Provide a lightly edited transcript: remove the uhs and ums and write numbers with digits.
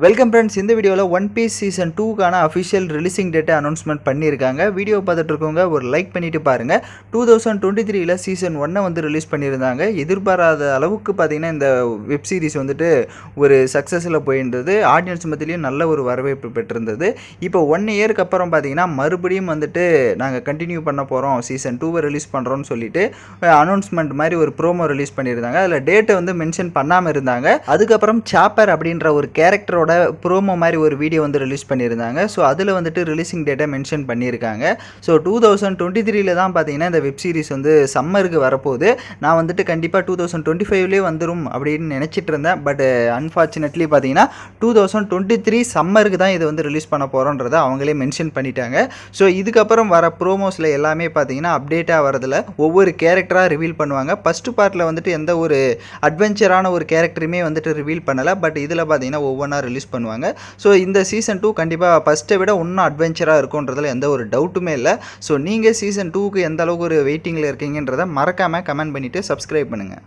Welcome friends. இந்த வீடியோவில் One Piece season 2க்கான அஃபிஷியல் ரிலீசிங் டேட்டை அனௌன்ஸ்மெண்ட் பண்ணியிருக்காங்க. வீடியோ பார்த்துட்டு இருக்கவங்க ஒரு லைக் பண்ணிவிட்டு பாருங்கள். 2023 சீசன் 1 வந்து ரிலீஸ் பண்ணியிருந்தாங்க. எதிர்பாராத அளவுக்கு பார்த்திங்கன்னா இந்த வெப் சீரிஸ் வந்துட்டு ஒரு சக்ஸஸில் போயிருந்தது. ஆடியன்ஸ் மத்தியிலையும் நல்ல ஒரு வரவேற்பு பெற்றிருந்தது. இப்போ 1 இயருக்கு அப்புறம் பார்த்திங்கன்னா மறுபடியும் வந்துட்டு நாங்கள் கண்டினியூ பண்ண போகிறோம், சீசன் 2வை ரிலீஸ் பண்ணுறோன்னு சொல்லிட்டு அனௌன்ஸ்மெண்ட் மாதிரி ஒரு ப்ரோமோ ரிலீஸ் பண்ணியிருந்தாங்க. அதில் டேட்டை வந்து மென்ஷன் பண்ணாமல் இருந்தாங்க. அதுக்கப்புறம் சாப்பர் அப்படின்ற ஒரு கேரக்டரோட ப்ரோமோ மாதிரி ஒரு வீடியோ வந்து ரிலீஸ் பண்ணியிருந்தாங்க. ஸோ அதில் வந்துட்டு ரிலீசிங் டேட்டை மென்ஷன் பண்ணியிருக்காங்க. ஸோ 2023 தான் பார்த்தீங்கன்னா இந்த வெப் சீரிஸ் வந்து சம்மருக்கு வரப்போகுது. நான் வந்துட்டு கண்டிப்பாக 2025 வந்துடும் அப்படின்னு நினச்சிட்டு இருந்தேன். பட் அன்ஃபார்ச்சுனேட்லி பார்த்தீங்கன்னா 2023 சம்மருக்கு தான் இதை வந்து ரிலீஸ் பண்ண போகிறோன்றதை அவங்களே மென்ஷன் பண்ணிட்டாங்க. ஸோ இதுக்கப்புறம் வர ப்ரோமோஸில் எல்லாமே பார்த்தீங்கன்னா அப்டேட்டாக வரதில் ஒவ்வொரு கேரக்டராக ரிவீல் பண்ணுவாங்க. ஃபஸ்ட்டு பார்ட்டில் வந்துட்டு எந்த ஒரு அட்வென்ச்சரான ஒரு கேரக்டருமே வந்துட்டு ரிவீல் பண்ணலை. பட் இதில் பார்த்தீங்கன்னா ஒவ்வொன்றா ரிலீஸ் பண்ணுவாங்க. ஸோ இந்த சீசன் 2 கண்டிப்பாக ஃபஸ்ட்டை விட இன்னும் அட்வென்ச்சராக இருக்கும்ன்றதுல எந்த ஒரு டவுட்டுமே இல்லை. ஸோ நீங்கள் சீசன் 2க்கு எந்த அளவுக்கு ஒரு வெயிட்டிங்கில் இருக்கீங்கன்றதை மறக்காமல் கமெண்ட் பண்ணிவிட்டு சப்ஸ்கிரைப் பண்ணுங்கள்.